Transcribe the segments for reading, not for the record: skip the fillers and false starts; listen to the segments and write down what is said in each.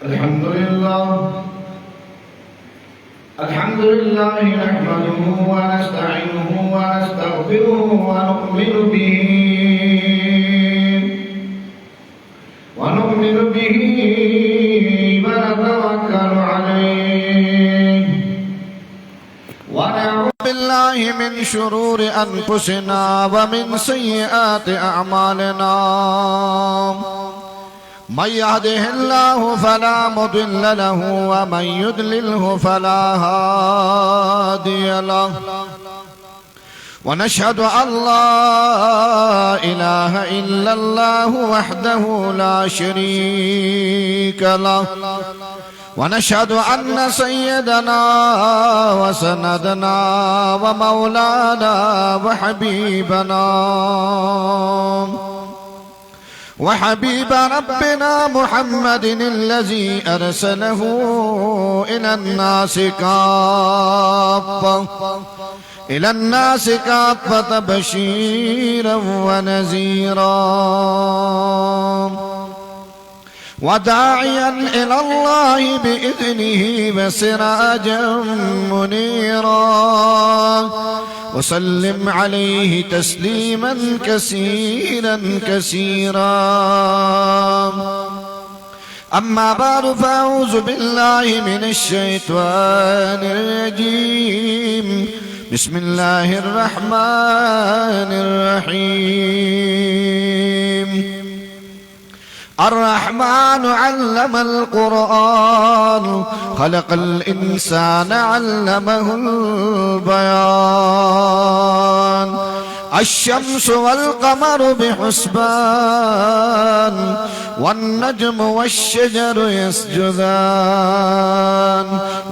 الحمد لله نحمده ونستعينه ونستغفره ونؤمن به ونتوكل عليه ونعوذ بالله من شرور أنفسنا ومن سيئات أعمالنا. من يهده الله فلا مضل له ومن يضلله فلا هادي له. ونشهد أن لا إله إلا الله وحده لا شريك له. ونشهد أن سيدنا وسندنا ومولانا وحبيب ربنا محمد الذي أرسله إلى الناس كافة بشيرا ونذيرا وداعيا إلى الله بإذنه وسراجا منيرا. وسلم عليه تسليما كثيرا أما بعد فأعوذ بالله من الشيطان الرجيم. بسم الله الرحمن الرحيم. الرحمن علم القرآن خلق الإنسان علمه البيان. الشمس والقمر بحسبان والنجم والشجر يسجدان.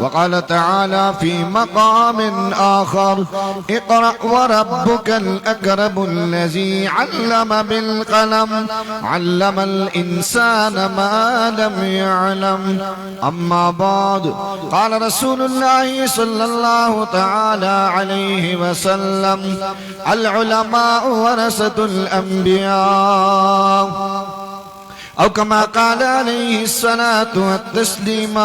وقال تعالى في مقام آخر: اقرأ وربك الأكرم الذي علم بالقلم علم الإنسان ما لم يعلم. أما بعد، قال رسول الله صلى الله تعالى عليه وسلم: العلماء ورثة الأنبياء، أو كما قال عليه الصلاة والتسليمات: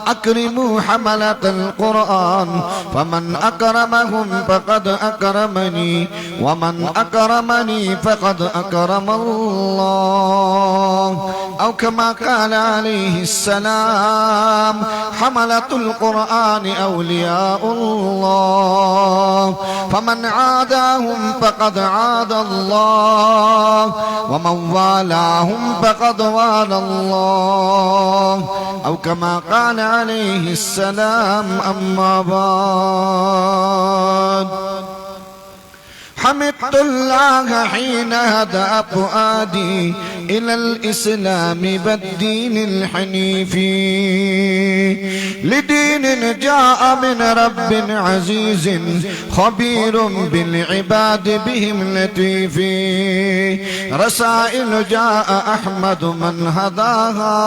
أكرموا حملة القرآن فمن أكرمهم فقد أكرمني ومن أكرمني فقد أكرم الله. أو كما قال عليه السلام: حملة القرآن أولياء الله فمن عاداهم فقد عاد الله ومن والاهم فقد والى الله. أو كما قال عليه السلام: أما بعد، حمدت الله حين هدى فؤادي إلى الإسلام والدين الحنيف، لدين جاء من رب عزيز خبير بالعباد بهم لطيف. رسائل جاء أحمد من هداها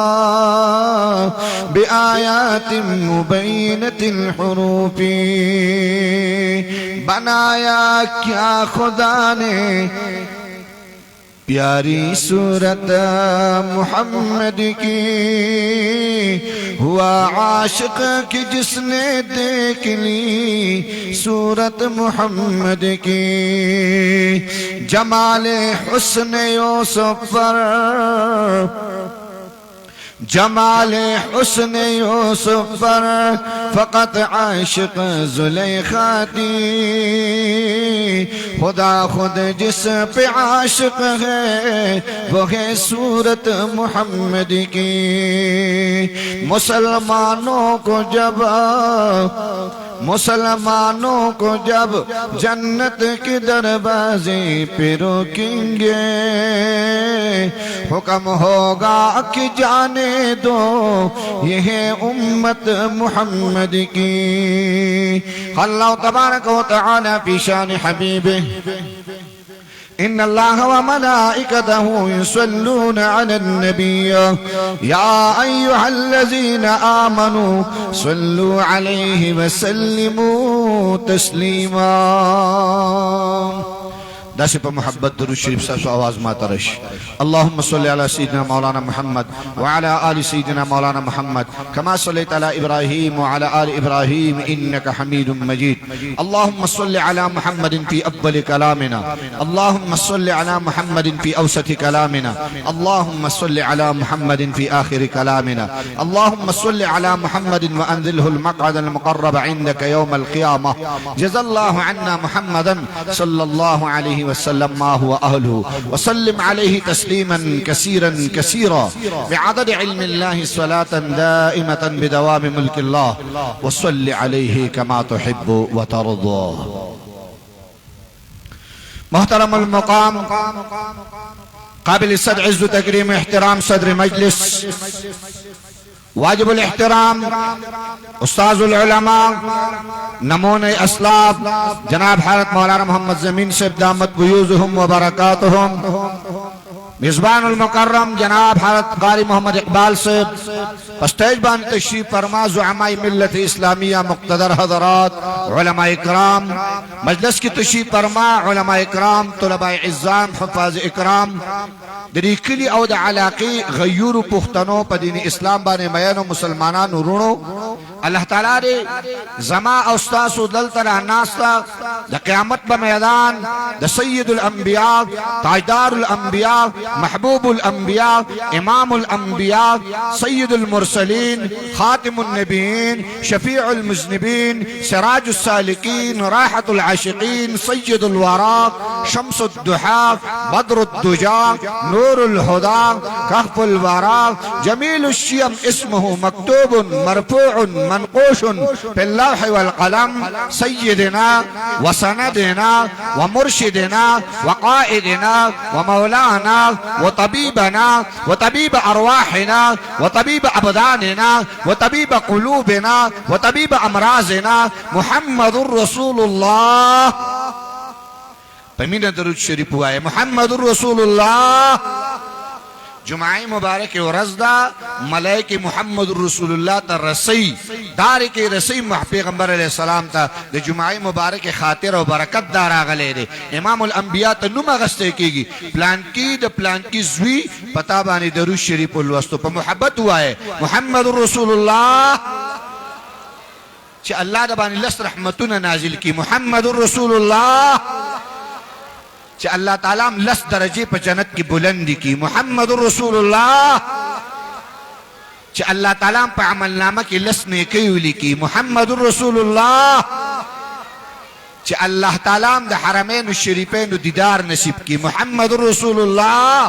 بآيات مبينة الحروف. बनाया क्या खुदा ने प्यारी सूरत मोहम्मद की, हुआ आशिक कि जिसने देख ली सूरत मोहम्मद की। जमाले हुस्न यूसुफ पर जमाले हुस्न यूसुफ पर फ़क़त आशिक़ ज़ुलेख़ा थी। खुदा खुद जिस पे आशिक़ है वो है सूरत मोहम्मद की। मुसलमानों को जब जन्नत के दरवाजे पे रोकेंगे, हुक्म होगा कि जाने दो ये है उम्मत मोहम्मद की। अल्लाह तबारक व तआला फी शान हबीबे إن الله وملائكته يصلون على النبي يا أيها الذين آمنوا صلوا عليه وسلموا تسليما داسې په محبت درود شریف ستاسو آواز ماته راشي. اللهم صل على سيدنا مولانا محمد وعلى آل سيدنا مولانا محمد كما صليت على إبراهيم وعلى آل إبراهيم إنك حميد مجيد. اللهم صل على محمد في أفضل كلامنا، اللهم صل على محمد في أوسط كلامنا، اللهم صل على محمد في آخر كلامنا، اللهم صل على محمد وأنزله المقعد المقرب عندك يوم القيامة. جزا الله عنا محمدا صلى الله عليه وسلم ما هو أهله، وسلم عليه تسليما كثيرا كثيرا بعدد علم الله صلاة دائمة بدوام ملك الله، وصل عليه كما تحب وترضى. محترم المقام، قابل الصدر عز تكريم احترام صدر مجلس، واجب الاحترام استاذ العلماء نمون اسلاف جناب حضرت مولانا محمد زمین صاحب دامت بیوزهم وبرکاتهم، میزبان المکرم جناب حضرت قاری محمد اقبال صاحب اسٹیج بان تشریف فرما، زعماء ملت اسلامیہ مقتدر حضرات، علماء اکرام مجلس کی تشریف فرما، علماء اکرام، طلباء عزام، حفاظ اکرام، دری کلی او د علاقی غیور پختنو پا دین اسلام بانے میانو مسلمانانو رونو، اللہ تعالیٰ دے زما اوستاسو دلتنا ناستا دا قیامت با میدان دا سید الانبیاء، تاجدار الانبیاء، محبوب الانبیاء، امام الانبیاء، سید المرسلین، خاتم النبیین، شفیع المذنبین، سراج السالکین، راحت العاشقین، سید الورا، شمس الدحا، بدر الدجا، نور الهدى، كهف الورى، جميل الشيم اسمه مكتوب مرفوع منقوش في اللوح والقلم، سيدنا وسندنا ومرشدنا وقائدنا ومولانا وطبيبنا وطبيب أرواحنا وطبيب أبداننا وطبيب قلوبنا وطبيب أمراضنا، محمد رسول الله. پمینہ درود شریف ہوا ہے محمد رسول اللہ. جمعی مبارک ورځ دا ملائک محمد رسول اللہ تا رسی دار کے رسی پیغمبر علیہ السلام تا دا جمعی مبارک خاطر و برکت دار آگلے دے. امام الانبیاء تا نم اغسطے کی گی پلان کی دا پلان کی زوی پتا بانی درود شریف الوستو پا محبت ہوا ہے محمد رسول اللہ چھ اللہ دا بانی لست رحمتون نازل کی محمد رسول اللہ چھ اللہ تعالیٰ لس درجے پہ جنت کی بلندی کی محمد رسول اللہ چھ اللہ تعالیٰ پہ عمل نامہ کی لس نیکی لکی محمد رسول اللہ چھ اللہ تعالیٰ دا حرمین الشریفین دیدار نصیب کی محمد رسول اللہ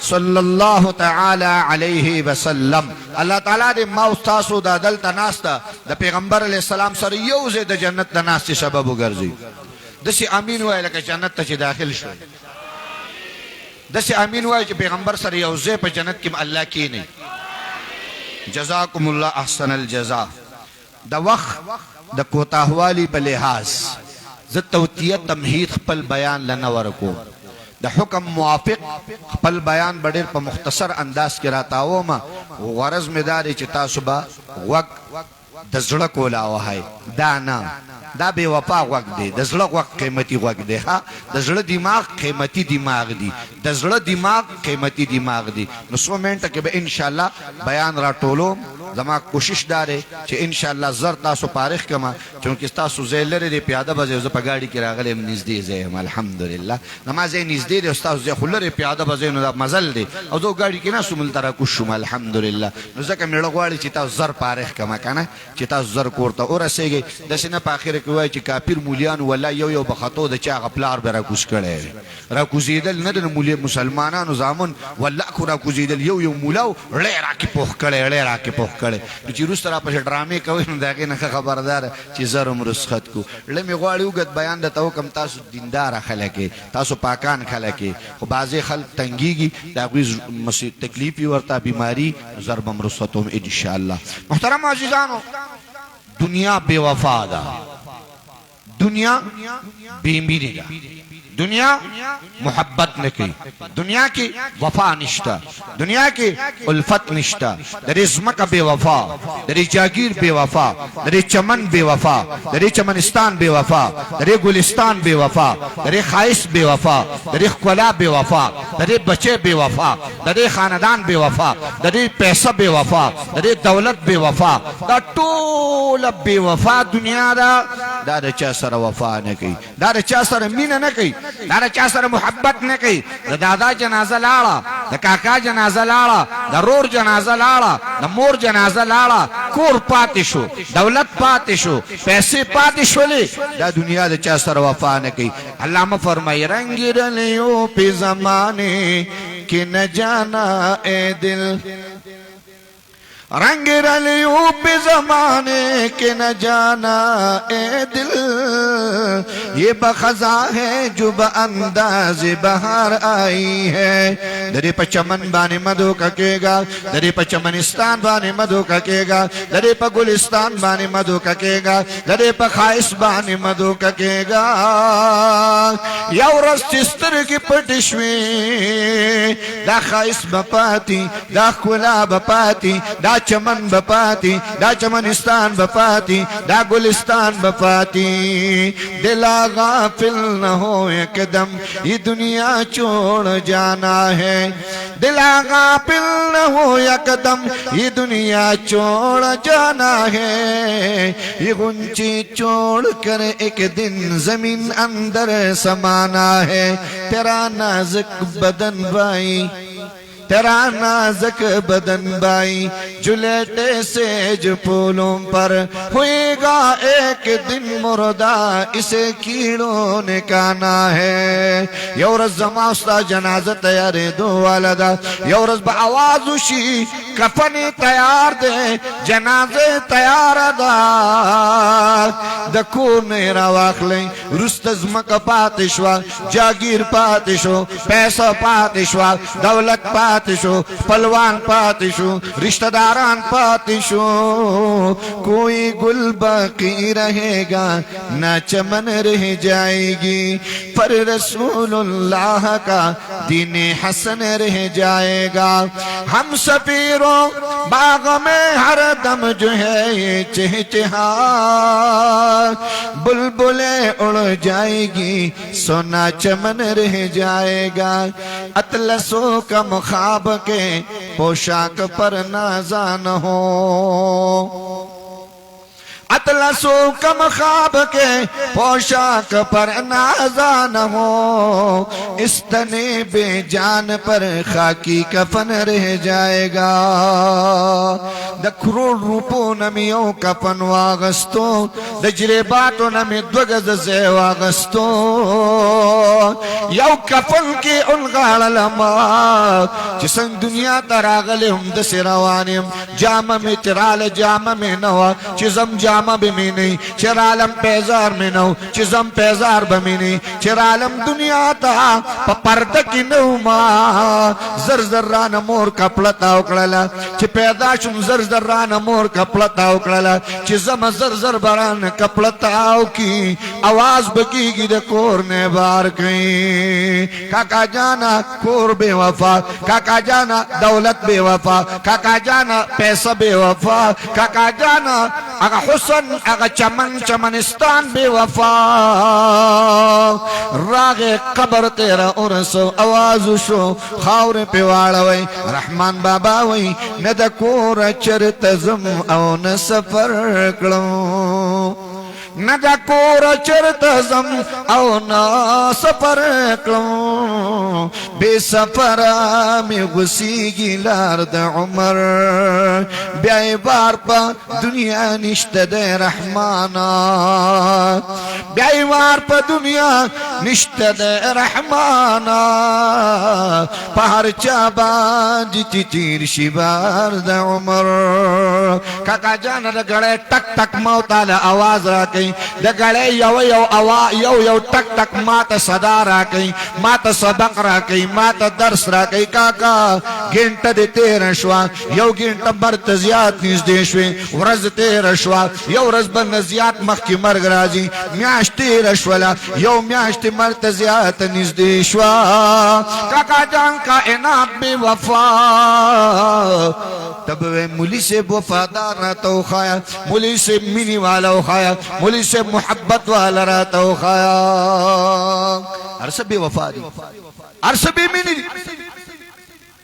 صلی اللہ تعالی علیہ وسلم. اللہ تعالیٰ دے ما استاسو دا دل تناستا دا پیغمبر علیہ السلام سر یوزے دا جنت تناستی سبب گرزی. دسی امین ہوئے لکہ جنت تا چی داخل شو، دسی امین ہوئے چی پیغمبر سر یوزے پا جنت کم اللہ کی نہیں. جزاکم اللہ احسن الجزا. دا وقت دا کوتاہوالی بلحاظ زد توتیت تمہید خپل بیان لنورکو، دا حکم موافق خپل بیان بڑیر پا مختصر انداز کی راتاو ما غرض میں داری چی تاسوبا وقت دا زڑکو لاو ہے دانا دا بے وفا وقت دے. دا زڑ وقت قیمتی وقت دے، دا زڑ دماغ قیمتی دماغ دی، دا زڑ دماغ قیمتی دماغ دی. نسو منٹا کہ بے انشاءاللہ بیان را ٹولو زمان کوشش دارے چھے انشاءاللہ زر تاسو پارخ کما چونکہ تاسو زیلر دے پیادہ بزے زپا گاڑی کی راغلے نزدے زیم الحمدللہ نمازے نزدے دے استاسو زی خلر پیادہ بزے نو دا مزل دے او دو گاڑی کی ناسو ملتا کشم الحمدللہ نو زکا میڑگواری چی تاسو زر پارخ کما کانا چی تاسو زر کورتا اور رسے گئی دسی نا پاخر کوئی چی کافر مولیان واللہ یو بخطو دا چاہ پلار بے راکوز کرے راکوزیدل ندن مولی مسلمانان زامن واللہ کو راکوزیدل یو مولاو لے راکی پوخ کرے لے راکی پوخ کرے چی روز طرح پاش ڈرامے کوئی داگے نخا خبردار چی زرم رسخت کو لمی غواری اوگت بیان دا توکم تاسو دیندار خلقے تاسو پاکان خلقے خو بازے خلق تنگیگی داگوی تکلیفی ورطا بیماری ضربم رسختم انشاءاللہ. محترم عزیزانو دنیا بے وفا دا، دنیا بے میری دا، दुनिया मोहब्बत न की, दुनिया की वफा निश्ता, दुनिया की उल्फत निश्ता। दरे ज़्मक बेवफा, दरे जागीर बेवफा, दरे चमन बेवफा, दरे चमनिस्तान बेवफा, दरे गुलिस्तान बेवफा, दरे खाइस बेवफा, दरे ख्वला बेवफा, दरे बचे बेवफा, दरे खानदान बेवफा, दरे पैसा बेवफा, दरे दौलत बेवफा, दा टोल बेवफा दुनिया दा चा सर वफा न की, दा चा सर मीन न की, दा चा सर मोहब्बत न की। दादा जनाजा लाड़ा, द काका जनाजा लाड़ा, द रोर जनाजा लाड़ा, द मोर जनाजा लाड़ा, कोर पातिशो, दौलत पातिशो, पैसे पातिशोले, दा दुनिया द चा सर वफा न की। अल्लामा फरमाए रंग रलियों पे ज़माने कि न जाना ए दिल, रंग रलियों पे ज़माने के न जाना ए दिल, ये बखजा है जो बअंदाज़ बहार आई है। दरे पर चमन बाने मधु ककेगा, दरे पर चमनिस्तान बाने मधु ककेगा, दरे पर गुलिस्तान बाने मधु ककेगा, दरे पर खाइस बाने मधु ककेगा। यौरस चिस्तर की पटिश्वे दा खाइस बपाती, दा खुला बपाती, दा चमन बपाती, दा चमनिस्तान बपाती, दा गुलिस्तान बपाती। दिला गाफिल न हो एकदम ये दुनिया छोड़ जाना है, दिला गाफिल न हो एकदम ये दुनिया छोड़ जाना है। ये गुंची छोड़ कर एक दिन जमीन अंदर समाना है। तेरा नाजुक बदन भाई, तेरा नाजुक बदन बाई, जुलेटे सेज फूलों पर होएगा एक दिन मुर्दा, इसे कीड़ों ने काना है। यौरस जमास्ता जनाजा तैयार दो वालदा, यौरस बावाज उशी कफनी तैयार दे, जनाजे तैयार दा। दको नेरा वाखले रुस्तज़म का पातिशवा, जागीर पातिशो, पैसा पातिशवा, दौलत पातिशो, पलवान पातिशो, रिश्तेदारान पातिशो। कोई गुल बाकी रहेगा ना चमन रह जाएगी, पर रसूलुल्लाह का दीने हसन रह जाएगा। हम सफीरों बाग में हर दम जो है ये चहचहा, बुलबुले उड़ जाएगी सोना चमन रह जाएगा। अतलसों का मुखाब के पोशाक पर नाज़ान हो, अतलसो कम ख्वाब के पोशाक पर नाज़ान हो। इस तने बेजान पर खाकी कफन रह जाएगा। द करोड़ रूपों नमियों कफन वागस्तो, द जरेबातों नमी द्वगज से वागस्तो। यौ कफन के उनगाल लमा जिसन दुनिया तरागले हम दसे रवानिम, जाम में तिराल जाम में नवा चिजम जाम बमी नहीं, चिरालम पैजार में नौ चिजम पैजार बमी नहीं। चिरालम दुनिया था पर्द की नौमा, जर जर्रा न मोर कपड़ता उकड़ला, च पैदाशुम जर जर्रा न मोर कपड़ता उकड़ला, चिजम जर जर बरान कपड़ताओ की आवाज बकीगी द कोर ने बार कहीं। काका जाना कोर बेवफा, काका जाना दौलत बेवफा, काका जाना पैसा बेवफा, काका जाना अगा हुस्न अगा चमन चमनिस्तान बेवफा। रागे कबर तेरा उरसो आवाज शो खावर पे वाड़वई रहमान बाबा वई न द कोर चरतज़म औ न सफर कलो, न द कोर चरतज़म औ न सफर कलो। बेसफरा में गुसी गिलार द उमर, ब्याय बार पा दुनिया निश्त दे रहमाना, ब्याय बार पा दुनिया निश्त दे रहमाना। पहाड़ चाबा जिति चीर शिबार द उमर। काका जान द गड़े टक टक मौताल आवाज राकई, द गड़े यव यव आवा यव यव टक टक मात सदा राकई, मात सबक राकई, ما ته درس راکوي کاکا ګنټه دې تېره شوه یو ګنټه برته زیات نږدې شوې ورځ تېره شوه یو ورځ به نه زیات مخکې مرګ راځي میاشت تېره شوله یو میاشت مرګ ته زیاته نږدې شوه کاکا جان کائنات بې وفا تب وے مولی سے وفادار راتا وخایا مولی سے مینی والا وخایا مولی سے محبت والا راتا وخایا عرصہ بے وفا دی عرصہ بے مینی دی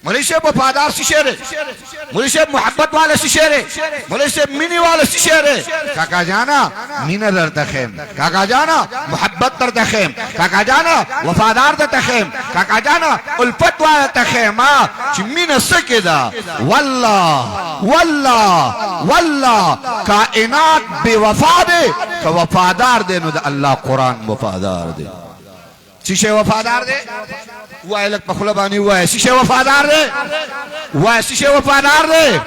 مولی سے وفادار سی شیر ہے مولی سے محبت والا سی شیر ہے مولی سے مینی والا سی شیر ہے کاکا جانا مینہ در تخیم کاکا جانا محبت در تخیم کاکا جانا وفادار در تخیم کاکا جانا الفت والا تخیم چی مینہ سکے دا واللہ واللہ واللہ کائنات بے وفا دے کہ وفادار دے نو دا اللہ قرآن وفادار دے شیشے وفادار دے وای لک په خله باندې وای شیشه وفادار دی وای شیشه وفادار دی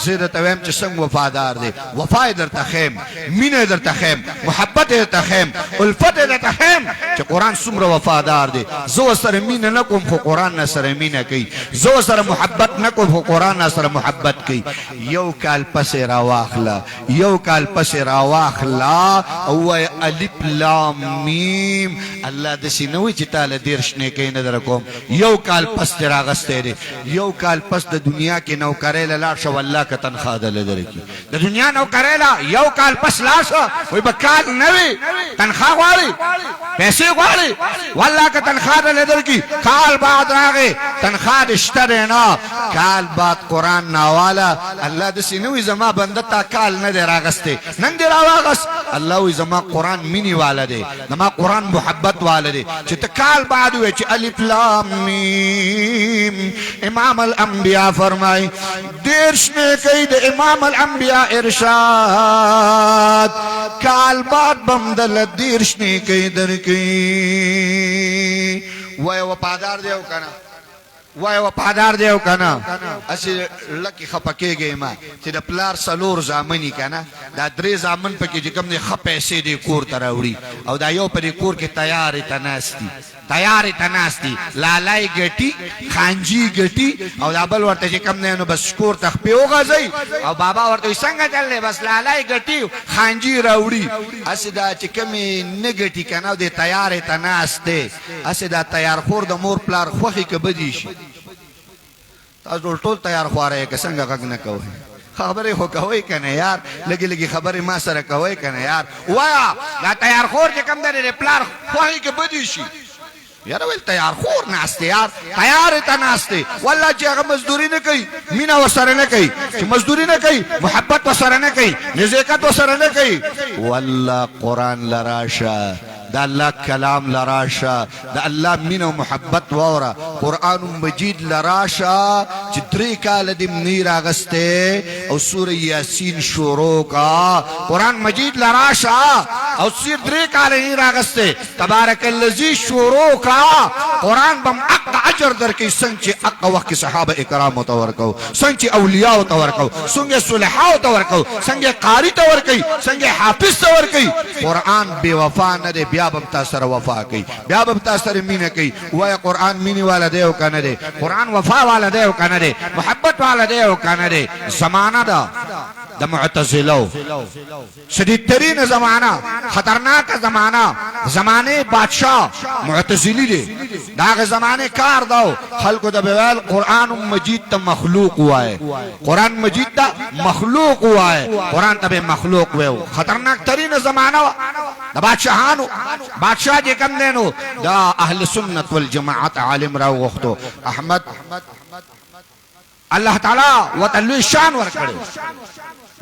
زه درته وایم چې څنګه وفادار دی وفا یې درته ښیم مینه یې درته ښیم محبت یې درته ښیم الفت یې درته ښیم چې قرآن څومره وفادار دی زه ورسره مینه نه کوم خو قرآن نه سره مینه کوي زه ورسره محبت نه کوم خو قرآن نه سره محبت کوي یو کال پسې راواخله یو کال پسې راواخله او وای الف لام میم الله داسې نه وایي چې تاله دېرش نیکۍ نه درکوم یو کال پس دې راغستی دی یو کال پس د دنیا کې نوکرۍ له لاړ شه والله که تنخوا دله درکړي د دنیا نوکرۍ له یو کال پس لاړ شه وایي به کال نه وي تنخوا غواړي پیسې غواړي والله که تنخوا دله درکړي کال بعد راغی تنخوا دې شته دی نه کال بعد قرآن ناواله الله داسې نه وایي زما بنده تا کال نه دی راغستی نن دې راواغست الله وایي زما قرآن مینې واله دی زما قرآن محبت واله دی چې ته کال بعد وایي چې الف لام میم امام الانبیاء فرمائی دیرش نے کئی دے امام الانبیاء ارشاد کال بعد بمدل دیرش نے کئی در کئی وای وفادار دیو کنا وای وفادار دیو کنا اسی لکی خپکے گئی ما چې د پلار سلور زامنی کنا دا درې زامن پکې چې کوم نه خپېسې دی کور ته راوړي او دا یو په کور کې تیارې تناستی لالای ګټي خانجی ګټي او دا بل ورته چې کوم نه نو بس کور ته خپې وغځي او بابا ورته څنګه چلې بس لالای ګټي خانجی راوړي اسی دا چې کومې نه ګټي کنه او د تیارې تناسته اسی دا تیار خور د مور پلار خوخي کې بدی شي تاسو ټول تیار خواره کې څنګه غږ نه کوئ خبرې خو کوئ کنه یار لګي لګي خبرې ما سره کوئ کنه یار وایا دا تیار خور چې کوم د پلار خوخي کې بدی شي یاره ویل تیار خور ناسته یار تیار ته ناسته والله چې هغه مزدوري نه کوي مینا وسره نه کوي چې مزدوري نه کوي محبت وسره نه کوي نزاکت وسره نه کوي والله قرآن لراشه دا الله کلام لراشه دا الله مینه و محبت وورا قرآن مجید لراشه چې 3 کال دې منی راغسته او سوره یاسین شروع کا قرآن مجید لراشه او سیر 3 کال یې راغسته تبارک الذی شروع کا قرآن بم اق اجر در کې څنګه چې اق وخت صحابه کرام تو ورکو څنګه چې اولیاء تو ورکو څنګه صلحاء تو ورکو څنګه قاری تو ورکي څنګه حافظ تو ورکي قرآن بے وفا نه دی بیا بم تاسره وفا کوي بیا بم تاسره مینه کوي وای قرآن مینه والا دی او کنه دی قرآن وفا والا دی او کنه دی محبت والا دی او کنه دی زمانہ دا د معتزلو شدید ترین زمانہ خطرناک زمانہ زمانے بادشاہ معتزلی دی داغ زمانے کار داو خلقو دا بویل قرآن مجید تا مخلوق ہوئے قرآن مجید تا مخلوق ہوئے قرآن تا بے مخلوق ہوئے خطرناک ترین زمانہ دا بادشاہانو بادشاہ جے کم دینو دا اہل سنت والجماعت عالم راو وقتو احمد اللہ تعالی وطلوی شان ورکڑو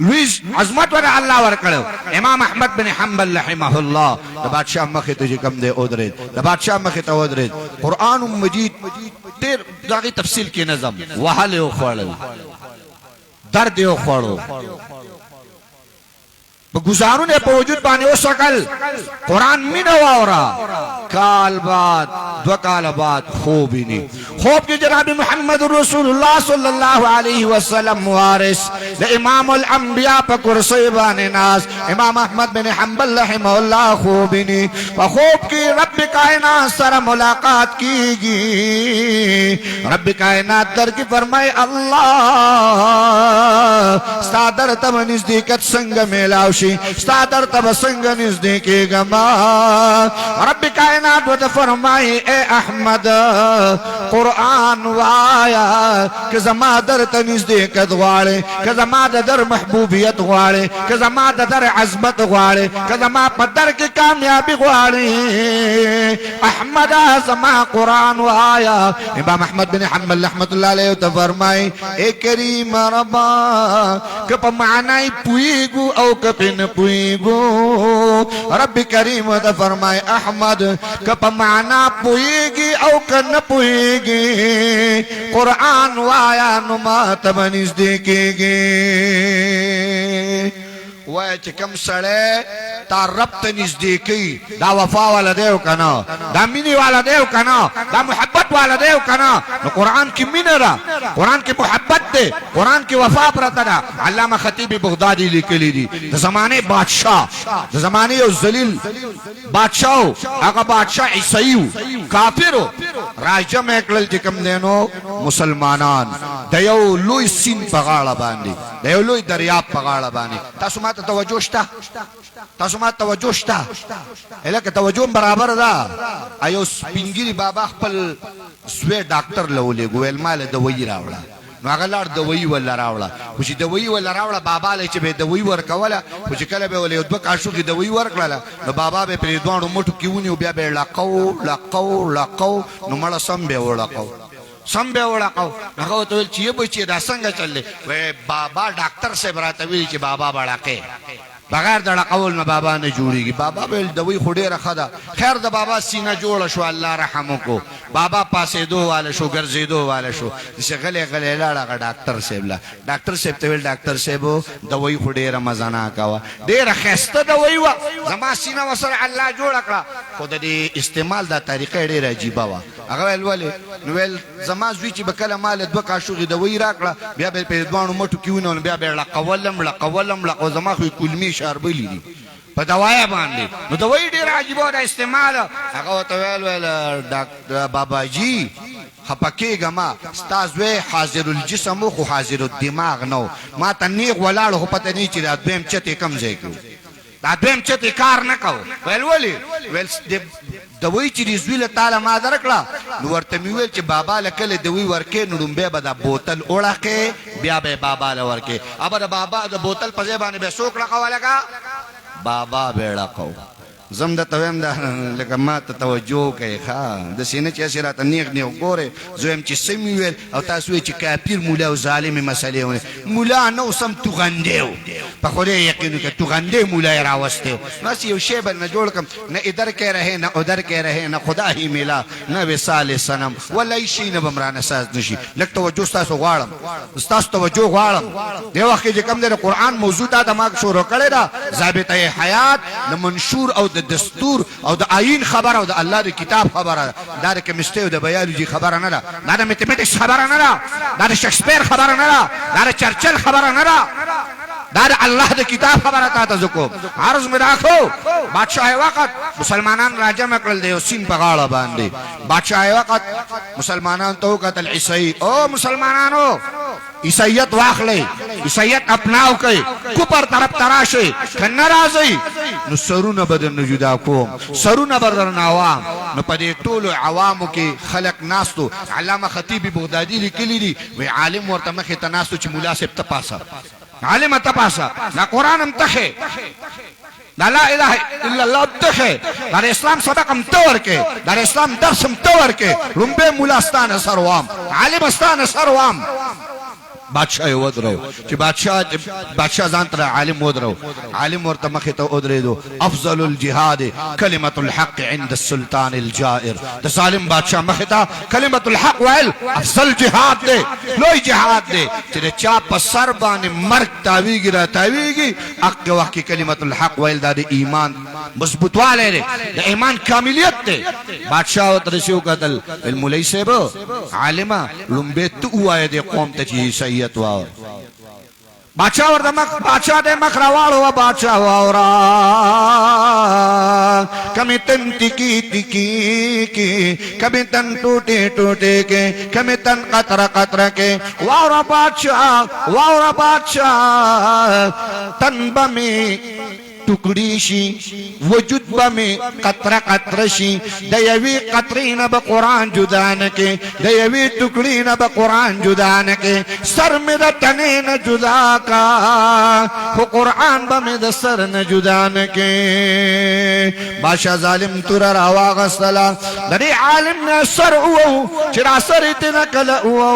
لویز عظمت ور اللہ ورکڑو امام احمد بن حنبل رحمہ اللہ دا بادشاہ مخی تو جے کم دے ادرید دا بادشاہ مخی تو ادرید قرآن مجید دیر داغی تفصیل کی نظم وحل اخوڑو درد اخوڑو گزاروں نے پا وجود بانے او سکل قرآن مینہ وارا کال بعد 2 کال بعد خوبی نی خوب کی جناب محمد رسول اللہ صلی اللہ علیہ وسلم وارث د امام الانبیاء پا کرسی بان ناس امام احمد بن حنبل رحمہ اللہ خوبنی خوب کی رب کائنات سر ملاقات کی گی رب کائنات در کی فرمائے اللہ ستادر تب نزدیکت سنگ میلاوشی ستادر تب سنگ نزدیکی گما رب کائنات و فرمائے اے احمد قرآن وایا کہ زما در تنزدیکت غوارے کہ زما در محبوبیت غوارے کہ زما در عظمت غوارے کہ زما پدر کی کامیابی غوارے احمد زما قرآن وایا امام احمد بن حنبل رحمت اللہ علیہ تفرمائی اے کریم ربا کہ پا معنی پوئیگو او کپن پوئیگو رب کریم تفرمائی احمد کہ پا معنی پوئیگی او کن پوئیگی قرآن وایا نما تب نزدیکی گی وای چې کم سړی تا رب ته نزدیکی دا وفا والا دیو کنا دا مینی والا دیو کنا دا محبت والا دیو کنا نو قرآن کی مینه را قرآن کی محبت دے قرآن کی وفا پرتا دا علامہ خطیب بغدادی لکلی دی دا زمانے بادشاہ دا زمانے یو ذلیل بادشاہو اگا بادشاہ عیسیو کافرو راجم اکلل جکم دینو مسلمانان دا یو لوی سین پغاڑا باندی دا یو لوی دریاب پغاڑا باندی تاسو ما توجه شتا تاسو ما توجه شتا الکه توجه برابر دا ایو سپینګری بابا خپل سوی ډاکټر لولې ګویل مال دوی راوړه نو هغه لار دوی ولا راوړه خو چې دوی ولا راوړه بابا له چې به دوی ورکوله خو چې کله به ولې دوه کاشو کې دوی ورکړله نو بابا به پرې دوه موټو کیونی بیا به لقو نو مړه سم به وړقو سم به وړقو هغه ته چې یو بچی دا څنګه چلې وې بابا ډاکټر صاحب راته ویل چې بابا وړقې بغیر دړه قول نه بابا نه جوړیږي بابا به دوی خډه رخدا خیر د بابا سینه جوړ شو الله رحم کو بابا پاسې دو والا شو ګرځېدو والا شو چې غلې لاړه ډاکټر صاحب لا ډاکټر صاحب ته ویل ډاکټر صاحب دوی خډه رمضان کاوه ډېر خسته دوی وا زما سینه وسره الله جوړ کړه خو د دې استعمال دا طریقه ډېر عجیب وا هغه ویل نو ویل زما زوی چې بکله مال دوه کاشوغي دوی راکړه بیا به په دوانو مټو کیونه بیا به لقولم لقو زما خو کلمی شاربلی دي په دوايا باندې نو دوی ډېر عجیب و دا استعمال هغه ته ویل ډاکټر بابا جی خپکیګه ما استاد حاضر الجسم خو حاضر الدماغ نو ما تنیغ ولاړ هو پته نه چې دا دویم چته کم ځای کو دا دویم چته کار نه کو ویل دوی چې رزویل تعالی ما درکړه نو ورته ویل چې بابا لکله دوی ورکه نو به به دا بوتل اوړه بیا به بابا له ورکه ابا بابا د بوتل په ځای باندې به سوکړه کوله بابا بیڑا کو زم د تویم دا لکه ما ته توجه کوي ښه د سینې چې سره نیغ ګوره زویم چې سمي ویل او تاسو چې کافر مولا او ظالم مسلې ونه مولا نو سم توغندیو په خوري یقین کې توغندې مولا راوسته ناس یو شی بل نه جوړ کم نه ادھر کې رہے نه ادھر کې رہے نه خدا هی میلا نه وصال صنم ولا شي نه بمرانه ساز نشي لکه توجه تاسو غواړم تاسو توجه غواړم دی وخت چې کوم د قرآن موضوع دا دماغ شروع کړی دا ضابطه حیات د منشور او دستور او د آئین خبر او د الله د کتاب خبره دا د کیمستري او د بیولوژي خبره نه ده دا د میتھمیټکس خبره نه ده دا د شکسپیر خبره نه ده دا د چرچل خبره نه ده دا د الله د کتاب خبره تا زکو عرض می راخو بادشاہ وقت مسلمانان راجم کړل دی سین په غاړه باندې بادشاہ وقت مسلمانان تو قتل عیسی او مسلمانانو عیسیت واخلې عیسیت اپناو کوي کوپر طرف تراشه کنه راځي نو سرونه بدن نه جدا کوم سرونه بدن عوام نو پدې ټول عوامو کې خلق ناستو علامه خطیب بغدادي لیکلی دي وی عالم ورته مخه تناستو چې مولا صاحب تپاسه عالم تپاسه نا قرآن امتخه دا لا اله الا الله امتخه دا اسلام سبق امتور کے دا اسلام درس امتور کے رنبے مولا استان سروام عالم استان سروام بادشاہ ودرو چې بادشاہ ځان تر عالم ودرو عالم ورته مخې ته ودرېدو افضل الجهاد کلمة الحق عند السلطان الجائر د ظالم بادشاہ مخې ته کلمة الحق ویل افضل جهاد دی لوی جهاد دی چې چا په سر باندې مرګ تاویږي را تاویږي حق وخت کې کلمة الحق ویل دا د ایمان مضبوط والے دے دا ایمان کاملیت دے بادشاہ ترسیو قتل المولی صاحب عالمہ لنبیت تو ہوئے دے قوم تچی عیسائیت واؤ بادشاہ دے مخروال ہوا بادشاہ واورا کمی تن تکی تکی کی کمی تن ٹوٹے ٹوٹے کے کمی تن قطر قطر کے واورا بادشاہ تن بمی ٹکڑی شی وجود بمی قطر قطر شی دیوی قطرین با قرآن جدانکے دیوی ٹکڑین با قرآن جدانکے سر میں دا تنین جدا کا وہ قرآن بمی دا سر ن جدانکے بادشاہ ظالم ترر آواغ السلام دری عالم نے سر اوو چرا سر اتنا کل اوو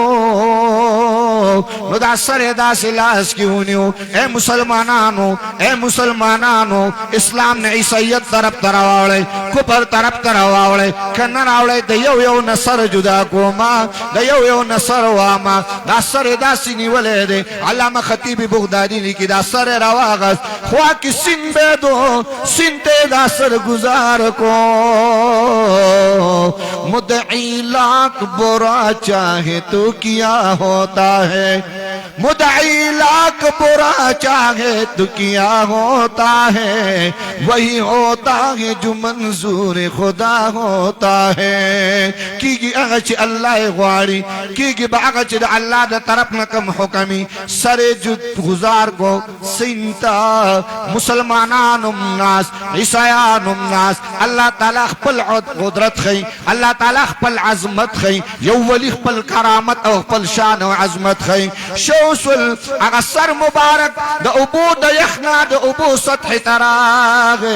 نو دا سر دا سلاس کیونیو اے مسلمانانو اسلام نے عیسیت طرف تراوڑے کفر طرف تراوڑے کنن آوڑے دیو یو نصر جدا کوما دیو یو نصر واما دا سر دا سینی ولے دے علامہ خطیب بغدادی لکی دا سر رواغس خواہ کی سن بیدو سن تے دا سر گزار کو مدعی لاکھ برا چاہے تو کیا ہوتا ہے مدعی لاکھ برا چاہے تو کیا ہوتا ہے وہی ہوتا ہے جو منظور خدا ہوتا ہے کی اغچ اللہ غواری کی باغچ دا اللہ دا طرف نکم حکمی سر جد گزار کو سنتا مسلمانان امناس عیسیان امناس اللہ تعالیٰ خپل قدرت خی اللہ تعالیٰ خپل عظمت خی یو ولی خپل کرامت او خپل شان و عظمت خی شوصل اگا سر مبارک دا ابو دا یخنا دا ابو سطح تراغے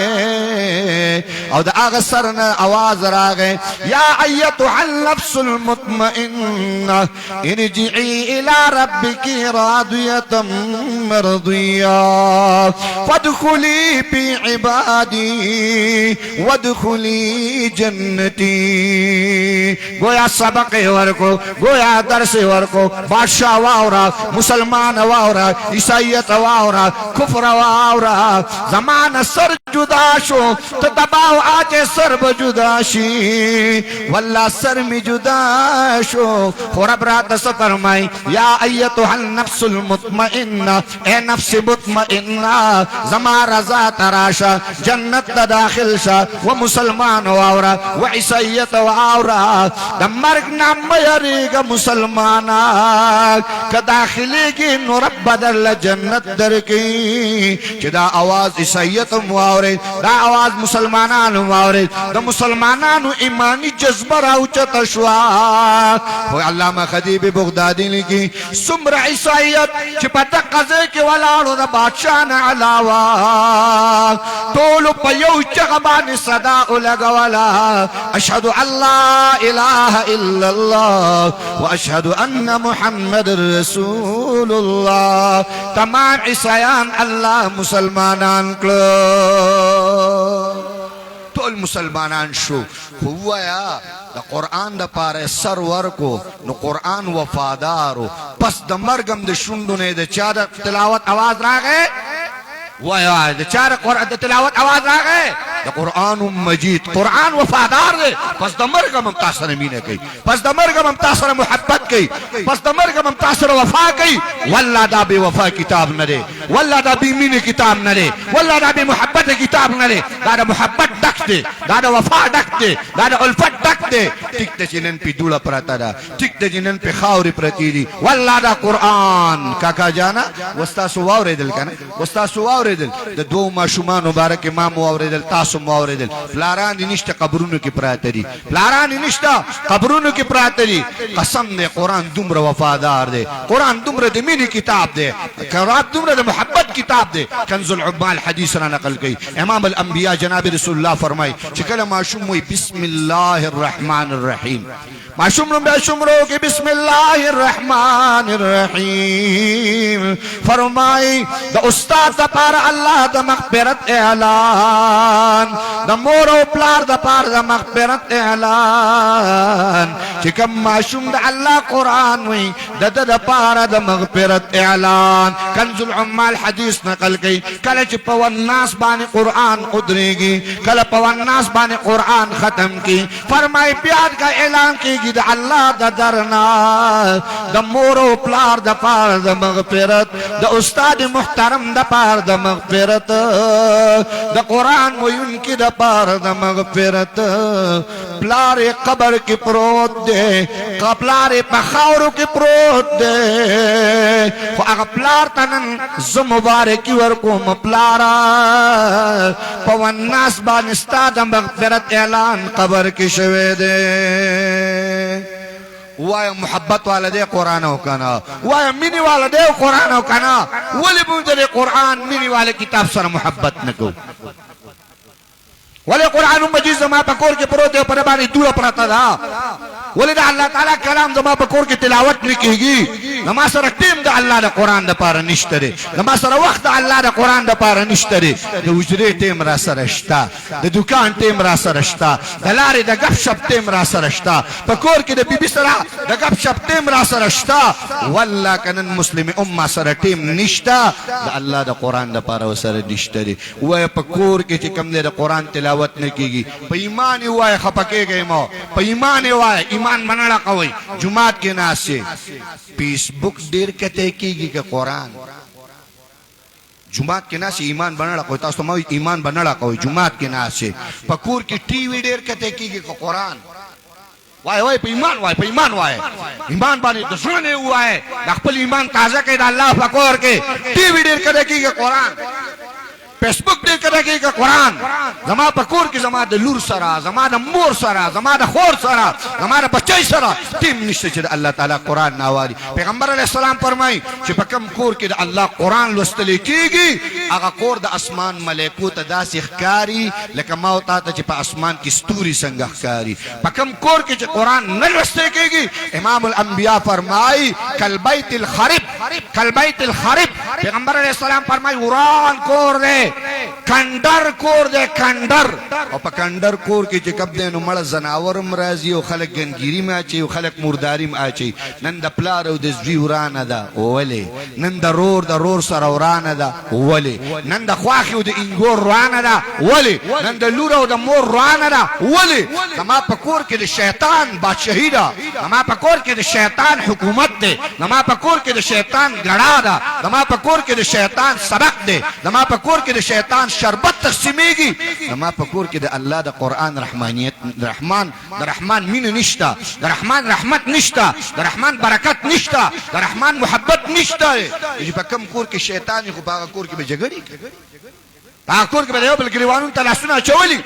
او دا اگا سرنا آواز راغے یا ایتها النفس المطمئنہ ارجعی الى ربکی راضیتا مرضیہ فادخلی فی عبادی وادخلی جنتی گویا سبق ورکو گویا درس ورکو بادشاہ واورا مسلمان واورا عیسائیت واورا کفر واورا زمان سر جدا شو تو دباو آجے سر بجدا شی واللہ سر میں جدا شو خورب رات سفرمائی یا ایتها النفس المطمئنہ اے نفس مطمئنہ زمان رضا تراشا جنت داخل شا و مسلمان واورا و عیسائیت واورا دمرگ نام یریگا مسلمانا کہ داخلی کی نورب بدل جنت در کی چدا آواز عیسائیت موارد دا آواز مسلمانان موارد دا مسلمانان ایمانی جذبہ راوچت شوا وہ علامہ خطیب بغدادی لکی سمر عیسائیت چپا دقزے کی والارو دا بادشان علاوہ تولو پیو چغبان صدا لگوالا اشہدو اللہ الہ الا اللہ و اشہدو ان محمد رسول اللہ تمام عیسائیان اللہ مسلمانان کلو تو المسلمانان شو ہوا یا دا قرآن دا پارے سرور کو نو قرآن وفادارو پس دا مرگم دا شندو نے دا چا دا تلاوت آواز را گئے ویا دا چار قرآن دا تلاوت آواز را گئے دا قرآن مجید قرآن وفادار دے پس دا مرگم ہم تاثر امینہ کئی پس دا مرگم ہم تاثر محبت کئی پس دا مرگم ہم تاثر وفا کئی واللہ دا بے وفا کتاب نہ دے واللہ دا بے امین کتاب نہ دے واللہ دا بے محبت کتاب نہ دے دا دا محبت ڈک دے دا دا وفا ڈک دے دا دا الفت ڈک دے ٹک دے جنن پی دولا پراتا دا ٹک دے جنن پی خاوری پراتی دی واللہ دا قرآن کاکا جانا وستا سواو ریدل کنا وستا سواو ریدل دا دو ما شمان مبارک امام واو ریدل تاسو مواردل پلاران دی نشتا قبرونو کی پراتری پلاران دی نشتا قبرونو کی پراتری قسم دے قرآن دمر وفادار دے قرآن دمر دے مینی کتاب دے قرآن دمر دے محبت کتاب دے کنز العبال حدیث را نقل کی امام الانبیاء جناب رسول اللہ فرمائی چکل معشوم ہوئی بسم اللہ الرحمن الرحیم معشوم رو بے شمرو کی بسم اللہ الرحمن الرحیم فرمائی دا استاد دا پار اللہ دا مغفرت اعلان دا مور و پلار دا پار دا مغفرت اعلان چکم معشوم دا اللہ قرآن وی دا دا پار دا مغفرت اعلان کنز العمال حدیث نقل کی کل چی پواناس بانی قرآن قدرے گی کل پواناس بانی قرآن ختم کی فرمائی پیاد کا اعلان کی گی دا اللہ دا درنا دا مور و پلار دا پار دا مغفرت دا استاد محترم دا پار دا مغفرت دا قرآن ویون کی دا پار دا مغفرت پلار قبر کی پروت دے پلار پخاورو کی پروت دے خو اگا پلار تنن زمبارکی ورکوم پلارا پواناس بانستا دا مغفرت اعلان قبر کی شوے دے وایا محبت والا دے قرآن ہو کنا وایا منی والا دے قرآن ہو کنا ولی بودے قرآن منی والا کتاب سر محبت نکو ولی قرآن مجید زمان پکور کے پروتے پر بانی دور پراتا دا ولی دا اللہ تعالیٰ کلام زمان پکور کے تلاوت نکی گی نما سر ٹیم دا اللہ دا قرآن دا پارا نشترے نما سر وقت دا اللہ دا قرآن دا پارا نشترے دا وجرے ٹیم را سرشتا دا دکان ٹیم را سرشتا دا لاری دا گف شب ٹیم را سرشتا پکور کے دا بی بی سرا دا گف شب ٹیم را سرشتا واللہ کنن مسلم امہ سر ٹیم نشتا دا اللہ دا قرآن دا پارا سر نشترے وہ پکور کے چکم دے دا قرآن تلاوت نکی گی پا ایمان ہوئے خپکے گئے مو پا ایمان ہوئے ایمان بناڑا قوی جماعت کے ناس سے پیس بک دیر کتے کی گی کہ قرآن جماعت کے ناس سے ایمان بناڑا قوی تاستو ماوی ایمان بناڑا قوی جماعت کے ناس سے پکور کی ٹی وی دیر کتے کی گی کہ قرآن وائے وائے پا ایمان وائے ایمان بانے دسونے ہوا ہے دخپل ایمان تازہ کے دا اللہ پکور کے ٹی وی دیر کتے کی گی قرآن فیس بک دے کر رکھے گا قرآن زما پکور کی زما دا لور سرا زما دا مور سرا زما دا خور سرا زما دا بچائی سرا تیم نشتے چھے دا اللہ تعالیٰ قرآن ناواری پیغمبر علیہ السلام فرمائی چھے پکم کور کی دا اللہ قرآن لستلے کی گی اگا کور دا اسمان ملیکو تا دا سخکاری لکہ موتا تا چھے پا اسمان کی ستوری سنگ اخکاری پکم کور کی چھے قرآن نلوستے کی گی امام الانبیاء فرمائی کل بیت الخرب پیغمبر علیہ السلام فرمائی وران کور دے کندر کور دے کندر اور پا کندر کور کی چی کب دے نو مڑا زناورم رازی و خلق گنگیری میں آچے و خلق مرداری میں آچے نن دا پلارو دا زوی ورانا دا ولی نن دا رور سر ورانا دا ولی نن دا خواخیو دا انگور ورانا دا ولی نن دا لورو دا مور ورانا دا ولی نما پا کور کی دا شیطان بادشاہی دا نما پا کور کی دا شیطان حکومت دے نما پا کور کی دا شیطان گڑا دا نما پا کور کی دا شیطان سبق دے نما پا کور کی دا شیطان شربت تقسیمے گی نما پکور کی دا اللہ دا قرآن رحمانیت دا رحمان مین نشتا دا رحمان رحمت نشتا دا رحمان برکت نشتا دا رحمان محبت نشتا ہے پکم کور کی شیطانی خوب آگا کور کی بے جگڑی کور کی بے دیو بلگریوانون تلاسونا چولی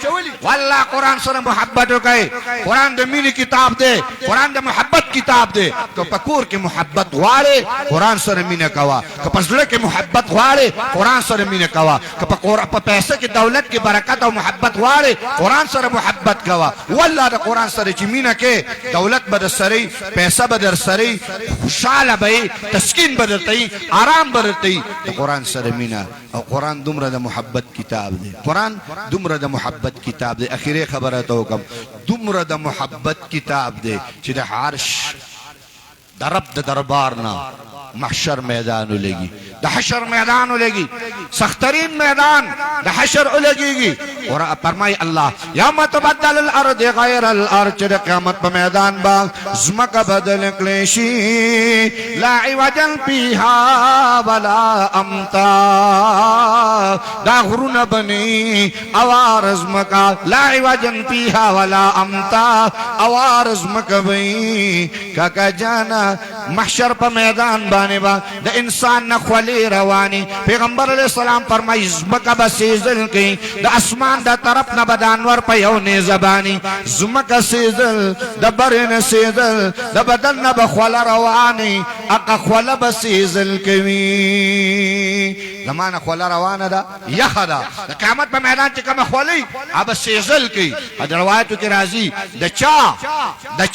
واللہ قرآن سر محبت ہو گئے قرآن دا مینی کتاب دے قرآن دا محبت کتاب دے کہ پکور کی محبت غوارے قرآن سر مینی کوا کہ پزلے کی محبت غوارے قرآن سر مینی کوا کہ پا پیسے کی دولت کی برکت و محبت غوارے قرآن سر محبت کوا واللہ دا قرآن سر چی مینی کے دولت بدر سری پیسہ بدر سری خوشحال بھئی تسکین بدر تی آرام بدر تی قرآن سر مینی اور قرآن دمرہ دا محبت کتاب دے قرآن دمرہ دا محبت کتاب دے اخیرے خبرتو کم دمرہ دا محبت کتاب دے چی دا حارش دا رب دا دربارنا محشر میدانو لگی دا حشر میدانو لگی سخترین میدان دا حشر لگی گی اور فرمائی اللہ یوم تبدل الارض غیر الارض چرے قیامت پا میدان با زمک بدل کلیشی لا عوجن پیہا ولا امتا دا غرون بنی اوارز مکا لا عوجن پیہا ولا امتا اوارز مکا بئی کاکا جانا محشر پا میدان بانے با دا انسان نخولی روانی پیغمبر علیہ السلام فرمائی زمکا بسیزل کی دا اسمان دا طرف نبدانور پا یونی زبانی زمکا سیزل دا برن سیزل دا بدن نبخول روانی اقا خول بسیزل کیوی زمان خول روان دا یخ دا قیامت پا میدان چکا مخولی اب سیزل کی اد روایتو کی رازی دا چا دا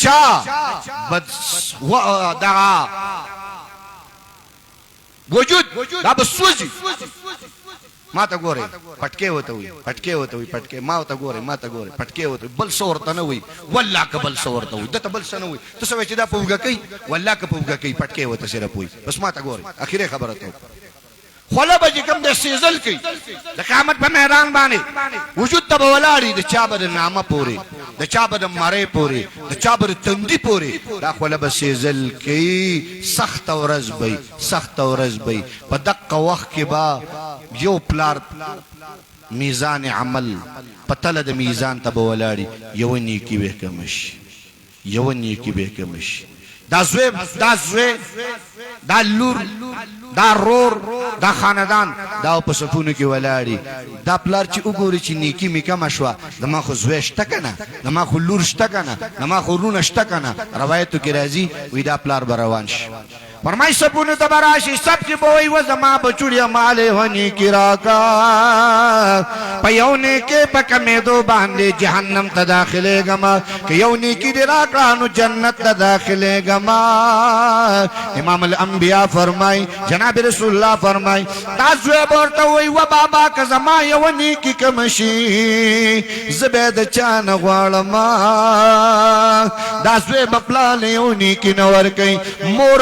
وجود دا بسوزي ما ته ګوري پټکې وته وي پټکې وته وي پټکې ما ته ګوري ما ته ګوري پټکې وته بل صورت نه وي والله کبل صورت وي دته بل سن وي ته سوي چې دا پوګه کوي والله کپوګه کوي پټکې وته سره پوي بس ما ته ګوري اخیره خبره ته خلا به کوم د سیزل کوي د قیامت په میدان باندې وجود ته ولاړی د چا به نامه پوري د چا به مړې پوري د چا به تندي پوري دا خلا به سیزل کوي سخت ورځ به سخت ورځ به په دقه وخت کې با یو پلار میزان عمل پتل د میزان ته ولاړی یو نیکی به کمش یو نیکی به کمش دا زوی دا لور دا رور دا خاندان دا په صفونو کې ولاړی دا پلار چې وګوري چې نیکی می کم شوه دما خو زوی شته کنه دما خو لور شته کنه دما خو رونه شته کنه روایتو کې راځي وی دا پلار به روان شي فرمای سپونه ته براشي سب کې بوي و زما بچوړیا مالې ونی کی راکا پيونه کې پکمه دو باندې جهنم ته داخله غما کې یونی کی دی راکانو جنت ته داخله غما امام الانبیاء فرمای جناب رسول الله فرمای تاسو ورته وي و بابا که زما یونی کی کمشي زبید چان غواړم تاسو په پلان یونی کی نور کوي مور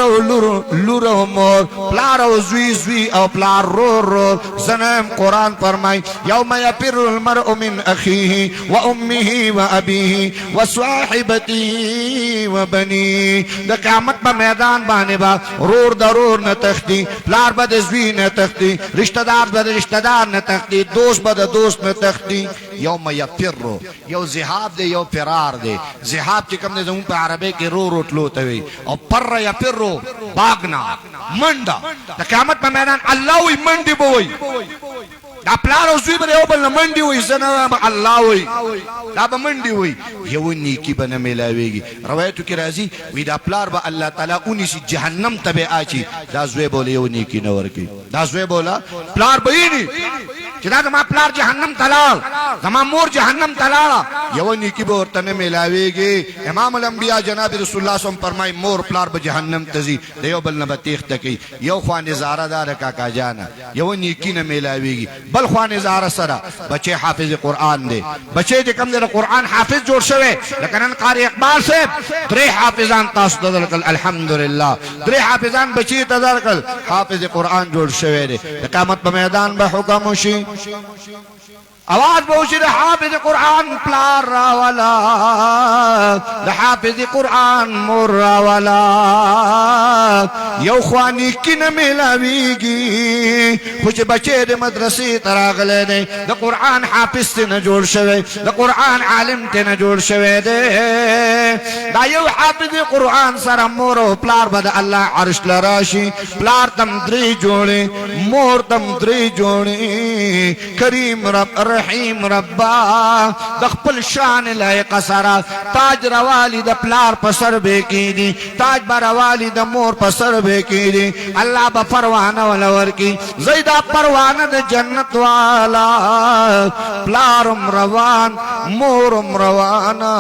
لور او مور پلار او زوی او پلار رو زنم قرآن فرمای یوم یفر المرء من اخیه و امه و ابیه و صاحبته و بنیه د قیامت په میدان باندې با رور ضرور نه تختی پلار به د زوی نه تختی رشتہ دار به د رشتہ دار نه تختی دوست به د دوست نه تختی یوم یفر یو ذهاب دی یو فرار دی ذهاب چې کوم د زمون په عربی کې رو تلو ته وي او پر یفر باغنا منډه د قیامت په میدان الله وي منډي بوي دا پلار او زوی به یو بل منډي وي زنه الله وي دا به منډي وي یو نیکی به نه ملاويږي روایتو کې راځي وي دا پلار به الله تعالی اونې سي جهنم ته به اچي دا زوی بوله یو نیکی نه ورکی دا زوی بوله پلار به یې چې دا زما پلار جهنم تلال زما مور جهنم تلاله یو نیکی به ورته نه ملاويږي امام الانبیاء جناب رسول الله صلی الله علیه وسلم فرمای مور پلار به جهنم تزي د یو بل نه به تیښته کوي یو خوا نظاره دار کاکا جانا یو نیکی نه ملاويږي بل خوا نظاره سره بچي حافظ قرآن دی بچي چې کوم د قرآن حافظ جوړ شوی لکه نن قاری اقبال صاحب درې حافظان تاسو ته درکل الحمدلله درې حافظان بچي ته درکل حافظ قرآن جوړ شوی دی د قیامت په میدان به حکم وشي آواز بوشی ده حافظ قرآن پلار راولا ده حافظ قرآن مور راولا یو خوانی کی نمیلاویگی خوش بچه ده مدرسی تراغله ده ده قرآن حافظ تی نجوڑ شوه ده قرآن عالم تی نجوڑ شوه ده ده یو حافظ قرآن سر مور و پلار بده اللہ عرش لراشی پلار تم دری جوڑی مور تم دری جوڑی کریم رب رحیم ربا د خپل شان لایق سره تاج روالی د پلار په سر به کیدی تاج بروالی د مور په سر به کیدی الله به پروانه ولور کی زیدا پروانه د جنت والا پلارم روان مورم روانه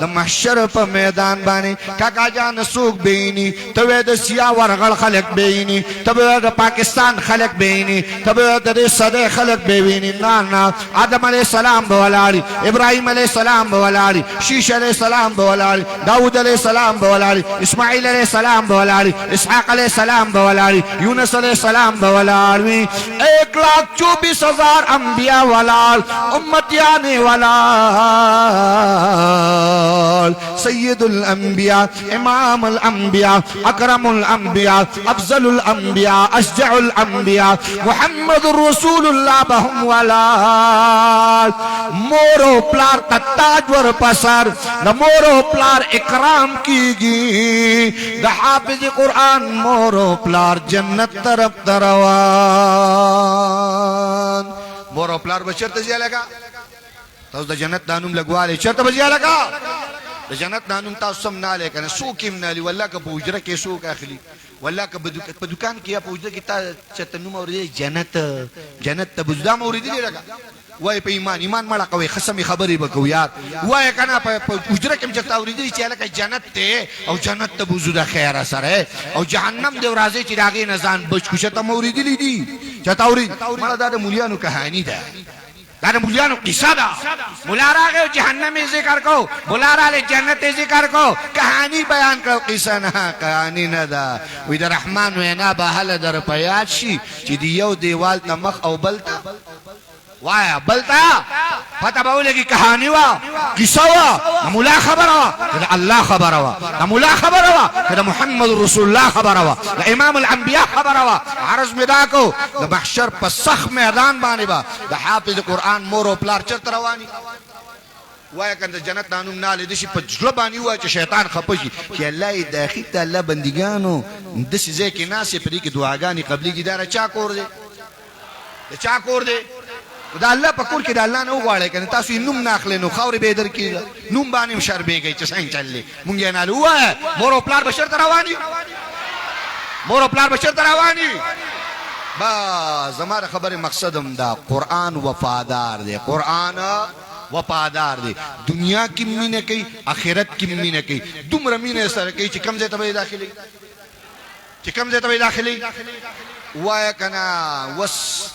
د محشر په میدان باندې کاکا جان سوق بینی ته د سیا ورغل خلق بینی ته د پاکستان خلق بینی ته د صدې خلق بینی نه آدم علیہ السلام بولاری ابراہیم علیہ السلام بولاری شیش علیہ السلام بولاری داود علیہ السلام بولاری اسماعیل علیہ السلام بولاری اسحاق علیہ السلام بولاری یونس علیہ السلام بولاری 1,24,000 انبیاء ولال امتیان ولال سید الانبیاء امام الانبیاء اکرم الانبیاء افضل الانبیاء اشجع الانبیاء محمد رسول اللہ بهم ولال مورو پلار تتاج ور پسر د مورو پلار اکرام کیگی د حافظ قرآن مورو پلار جنت طرف روان مورو پلار بچرته ځای لگا تاسو د جنت دانوم لګواله چرته بځای لگا د جنت دانوم تاسو سم نه لیکنه سوکیم نه لی والله که بوجره کې سوک اخلي والله که په دکان کې یا په وجه کې تا چته نوم اورې جنت ته بوجدا مو اورې دی لگا وای په ایمان مړه کوي خصمي خبرې وکړو یار وای کنه په اجره کې چې تاوریدي چې لکه جنت ته او جنت ته بوزو د خیره سره او جهنم دی ورځي چې راغی نه ځان بچ کوشه ته موریدلی دي چې تاورید مړه د مولیانو کہانی ده دا د مولیانو قصه ده مولا راغی جهنم ذکر کو مولا راغی جنت ذکر کو کہانی بیان کړو قصه نه کہانی نه ده وې د رحمان وینا به هله در پیاد شي چې دی یو دیوال ته مخ او بلتا وایا بلتا پتہ به لګي کہانی وا قصه وا مولا خبر وا د الله خبر وا د مولا خبر وا د محمد رسول الله خبر وا د امام الانبیاء خبر وا عرض مدا کو د محشر په سخت میدان باندې با د حافظ قرآن مور او پلار چرته رواني وای کنه جنت نانوم نال دي شي په ځل باندې وای چې شیطان خپشي چې الله داخل ته الله بندګانو د سې ځکه ناس په دې کې دعاګانې قبلي کې دار چا کور دي چا کور دي دا الله په کور کې د الله نه وغواړي کنه تاسو نوم ناخلې نو خاورې به در کې نوم باندې شربېږي چې څنګه چلې مونږ یې نه وای مور او پلار بشر رواني مور او پلار بشر رواني با زماره خبره مقصدم دا قرآن وفادار دی قرآن وفادار دی دنیا کی مینه کوي آخرت کی مینه کوي دومره مینه سره کوي چې کم ځای ته داخلي چې کم ځای ته داخلي وای کنه وس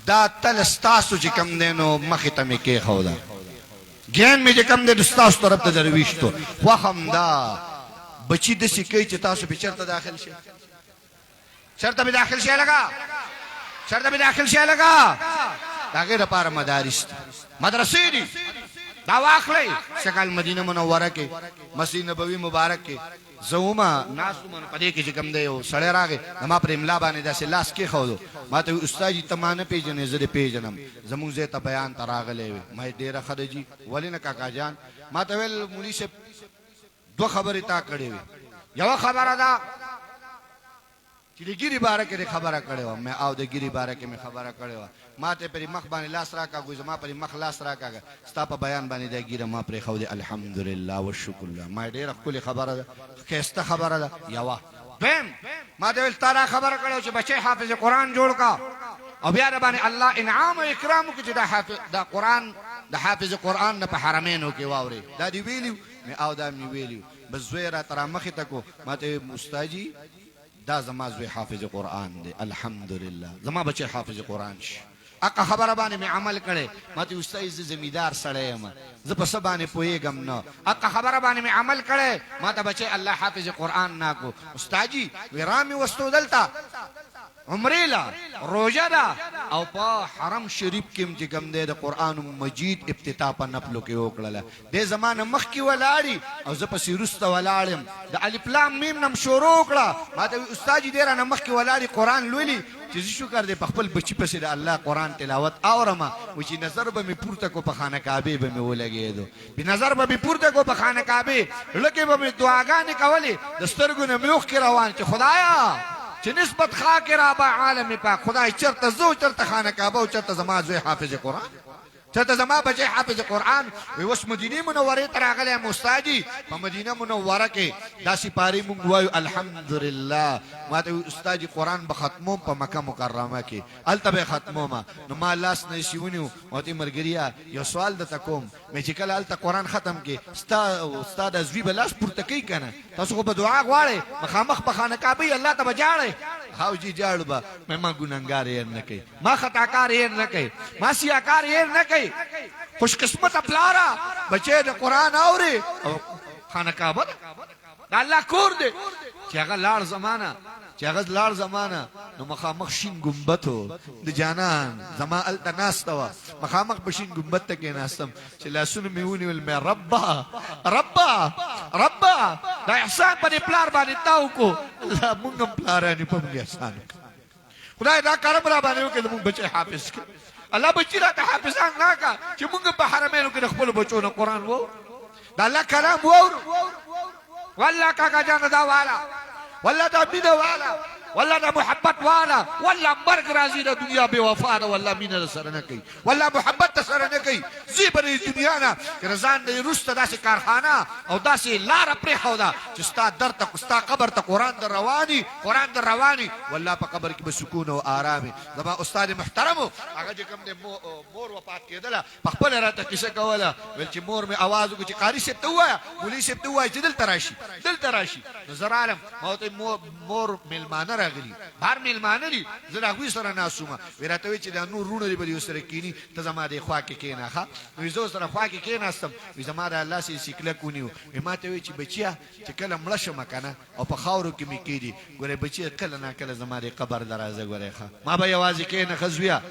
دا تل استاسو چې کم دینو مخې ته مې کې خو دا ګیان مې چې کم دی استاسو طرف ته درويشتو وهم دا بچی د سکه چې تاسو په چرته داخل شي شرطه به داخل شي لگا شرطه به داخل شي لگا دا غیر لپاره مدارس مدرسې دي دا واخلې شکل مدینه منوره کې مسجد نبوي مبارک کې زوما ناسومن پدې کې چې کوم دی او سړی راغی ما پر املا باندې داسې لاس کې خو ما ته استاد جی تمانه پیژنې زه دې پیژنم زموږ زه ته بیان تراغلې ما ډېره خدجی ولینه کاکا جان ما ته ویل مولوی صاحب دوه خبرې تا کړې وي یو خبره ده چې د ګيري باره کې خبره کړې و مې او د ګيري باره کې مې خبره کړې و ما ته پر مخ باندې لاس راکاږو زما پر مخ لاس راکاږه ستا په بیان باندې د ګيره ما پر خو دې الحمدلله والشکر لله ما ډېر خپل خبره ده خسته خبره ده یوا بهم ما ته تارا خبره کړو چې بچي حافظ قرآن جوړ کا او بیا باندې الله انعام او اکرام کو چې د حافظ د قرآن د حافظ قرآن نه په حرمینو کې واوري دا دی ویلیو مې او دا مې ویلیو بس زویرا تر مخې تکو ما ته استاجی دا زما زوی حافظ قرآن دی الحمدلله زما بچی حافظ قرآن شي اقا خبره باندې مې عمل کړي ما ته استاد زمیدار سړی یم زه په څه باندې پوهېږم نه اقا خبره باندې مې عمل کړي ما ته بچی الله حافظ قرآن ناکو استاجی ویرامي وستو دلته عمره لا روزه دا او په حرم شریف کې چې کوم دی د قرآن مجید افتتاح په نفلو کې وکړله د زمانه مخ کې ولاړی او زه په سیرسته ولاړم د الف لام میم نم شروع کړه ما ته استاد دې را مخ کې ولاړی قرآن لولي چې شکر دې په خپل بچی پسې د الله قرآن تلاوت اورم و چې نظر به مې پورته کو په خانه کعبه به مې ولګېدو په نظر به مې پورته کو په خانه کعبه لکه به مې دعاګانې کولې د سترګو نه مې اوښ کې روان چې خدایا چې نسبت خاک را با عالم پاک خدای چرته زو چرته خانه کعبه او چرته زما زوی حافظ قرآن چرته زما بچی حافظ قرآن وی وس مدینه منوره ته راغلی یم استادجي په مدینه منوره کې داسې پارې مونږ وایو الحمدلله ما ته استادجي قرآن به ختموم په مکه مکرمه کې هلته به ختمومه نو ما لاس نه شي ونیو ما ته مرګریا یو سوال درته کوم مې چې کله هلته قرآن ختم کې ستا د زوی به لاس پورته کوي که نه تاسو خو په دعا غواړئ مخامخ په خانه کعبه الله ته به جاړئ حاجی جاړو با ما ګناهګار یې نه کوي ما خطاکار یې نه کوي ما سیاکار یې نه کوي خوش قسمت پلارا بچے د قرآن اوري او خانه کعبه د الله کور دی چې هغه لاړ زمانہ نو مخامخ شین گنبدو د جانان زما الته ناسته وه مخامخ به شین گنبد ته کېناستم چې لاسونه مې ونیول مې ربا دا احسان په دې پلار باندې تا وکړو الله مونږ هم پلارانې په مونږ احسان وکړه خدای دا کرم را باندې وکړي زمونږ بچی حافظ کړي الله بچی راته حافظان راکړه چې مونږ په حرمینو کې د خپلو بچو نه قرآن وو دا الله کلام وور والله کاکا جان دا والا والله دا مینه والا والله دا محبت والا والله مرګ راځي د دنیا بے وفا ده والله مینه سره نه کوي والله محبت سره نه کوي زی بری دنیا نه رضان دې رسته داسې کارخانه او داسې لار پرېښوده چې ستا در ته ستا قبر ته قرآن در رواني قرآن در رواني والله په قبر کې به سکون او آرام زما استاد محترمو هغه چې کوم دی مور وفات کېدله په خپله راته کیسه کوله ویل چې مور مې اواز وکړو چې قاري صاحب ته ووایه مولوي صاحب ته ووایه چې دلته راشي نو زه رالم ما ورته مور میلمانه راغلي بهر میلمانه دي زه د هغوی سره ناست وم وی راته وایي چې دا نور وروڼه دي به دې ورسره کښېني ته زما دې خوا کې کښېنه ښه نو زه ورسره خوا کې کښېناستم وی زما د الله سې سیکلک ونیو وی ما ته وایي چې بچیه چې کله مړه شمه که نه او په خاورو کې مې کښېږدي ګورې بچیه کله نا کله زما دې قبر له راځه ګورې ښه ما به یوازې کښېنه ښه زویه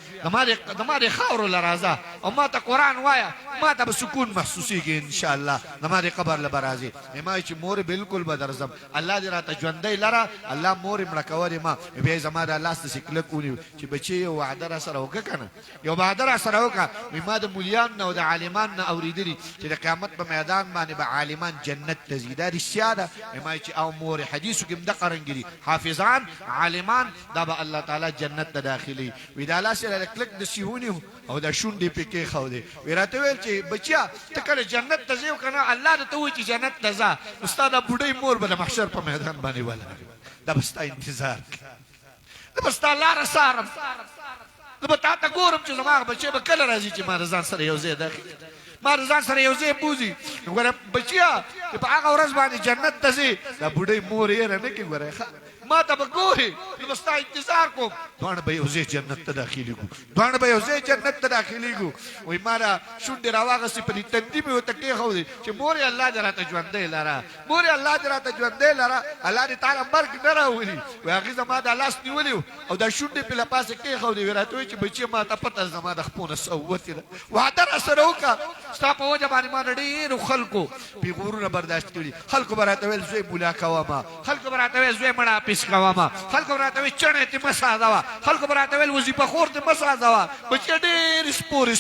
زما دې خاورو له راځه او ما ته قرآن وایه ما ته به سکون محسوسېږي انشاءالله زما دې قبر له به راځې ما وایي چې مور بالکل به درځم الله دې راته ژوندی لره الله مور یې مړه کولې ما بیا یې زما د لاس ته سیکلک ونیو چې بچې یو وعده را سره وکړه که نه یو وعده را سره وکړه وایي ما د مولیانو نه او د عالمانو نه اورېدلي چې د قیامت په میدان باندې به عالمان جنت ته ځي دا رښتیا ده ما وایي چې او مور حدیثو کې هم دقه رنګې دي حافظان عالمان دا به الله تعالی جنت ته داخلي وایي دا لاس یې را کلک داسې ونیو او دا شونډې پې کېښودې وایي راته ویل چې بچیا ته کله جنت ته ځې او که نه الله درته وایي چې جنت ته ځه نو ستا دا بوډۍ مور به د محشر په میدان باندې ولاړ دا به ستا انتظار کوي زه به ستا لاره څارم زه به تا ته ګورم چې زما بچی به کله راځي چې ما د ځان سره یو ځای داخل ما د ځان سره یو ځای بوځي نو ګوره بچیه چې په هغه ورځ باندې جنت ته ځې دا بوډۍ مور یېره نه کړي ګوره ښه ما ته به ګورې نو به ستا انتظار کوم دواړه به یو ځای جنت ته داخلېږو دواړه به یو ځای جنت ته داخلېږو وایي ما را شونډې راواغستې په دې تندي مې ورته کېښودې چې مور یې الله دې راته ژوندی لره مور یې الله دې راته ژوندی لره الله دې تا له مرګ نه راولي وایي هغې زما دا لاس نیولی و او دا شونډې پې له پاسه کېښودې وایي راته وایي چې بچې ما ته پته زما د خپو نه څه ووتې ده وعده را سره وکړه ستا په وجه باندې ما د ډېرو خلکو پیغورونه برداشت کړي خلکو به راته ویل زوی مولا کومه خلکو به راته ویل زوی مړه اپیس کومه خلکو به راته ویل چڼې تې مه سازوه خلکو به راته ویل وظیفه خور تې مه سازوه بچې ډېرې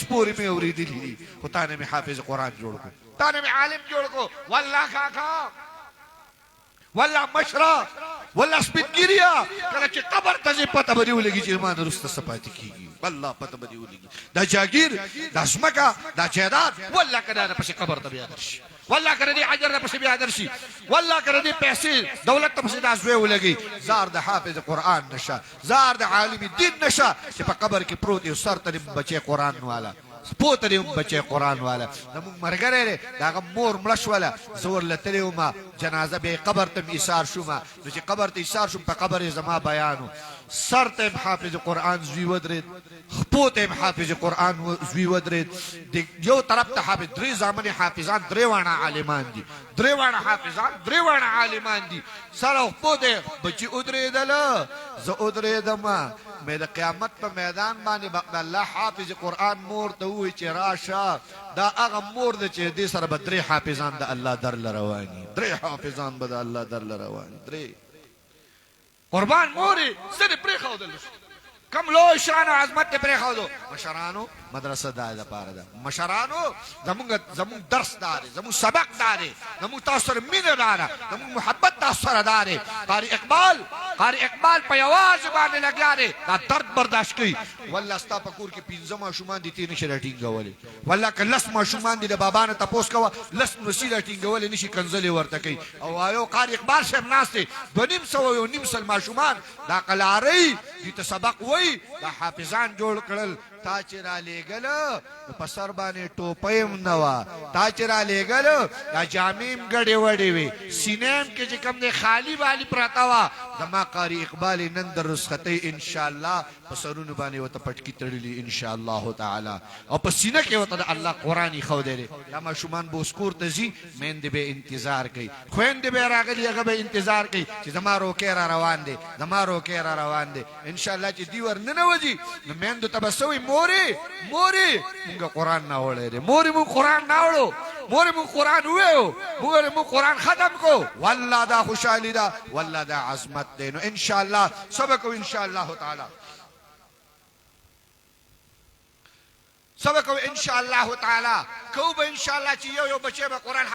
سپورې مې اورېدلي دي خو تا نه مې حافظ قرآن جوړ کړو تا نه مې عالم جوړ کړو والله کاکا والله مشره والله سپینګیریا کله چې قبر ته ځې پته به دې ولګي چې ما نه وروسته څه پاتې کېږي والله پته به دې ولګي دا جاګیر دا ځمکه دا جایداد والله که دا نه پسې قبر ته بیا درشي والله که د دې حجر نه پسې بیا درشي والله که د دې پیسې دولت ته پسې دا زوی ولګي زار د حافظ قرآن نشه زار د عالم دین نشه چې په قبر کې پروت یو سر ته دې بچی قرآن والا سپوته دې بچی قرآن والا زمونږ ملګری دی د هغه مور مړه شوله زه ورله تللی وم جنازه بیا یې قبر ته م ایثار شومه نو چې قبر ته ایثار شوم په قبر یې زما بیان و سر ته یم حافظ قرآن زوی ودرېد خپو ته یم حافظ قرآن زوی ودرېد یو طرف ته حافظ درې زامنې حافظان درې واړه عالمان دي درې واړه حافظان درې واړه عالمان دي سر او خپو ته بچي ودرېدله زه ودرېدم مې د قیامت په میدان باندې به د الله حافظ قرآن مور ته ووایي چې راشه دا هغه مور ده چې دې سره به درې حافظان د الله در له رواني درې حافظان به د الله در له رواني درې قربان مورې څه دې پرېښودل کم لوی شان او عظمت دې پرېښودو مشرانو مدرسه دا دپاره ده مشرانو زمونږ درس دا دی زمونږ سبق دا دی زمونږ تاسو سره مینه دا ده زمونږ محبت تاسو سره دا دی قاري اقبال په یوازې باندې لګیا دی دا درد برداشت کوي والله ستا په کور کې 15 ماشومان دي تی نشي راټینګولی والله که 10 ماشومان دي د بابا نه تپوس کوه 10 نسي راټینګولی نشي کنځلې ورته کوي او یو قاري اقبال صاحب ناست دی 250 ماشومان دا قلارۍ دي ته سبق وایي دا حافظان جوړ کړل تا چې را لېږله په سر باندې ټوپۍ هم نه وه تا چې را لېږله دا جامې هم ګډې وډې وې سینې هم کې چې کوم دی خالي بالي پرته وه زما قاري اقبال نن د رسختۍ انشاءالله په سرونو باندې ورته پټکي تړلي انشاءالله تعالی او په سینه کې ورته د الله قرآن ایښودی دی دا ماشومان به اوس کور ته ځي میندې به انتظار کوي خویندې به راغلي هغه به انتظار کوي چې زما روکی را روان دی زما روکی را روان دی انشاءالله چې دوی ورننوځي نو میندو ته به څه وایي مورې مونږ قرآن ناوړی دی مورې مونږ قرآن ناوړو مورې مونږ قرآن وویو مورې مونږ قرآن ختم کو والله دا خوشحالي ده والله دا عظمت دی نو انشاءالله سبق کو انشاءالله تعالی سبق کو انشاءالله تعالی کو به انشاءالله چې یو بچی به قرآن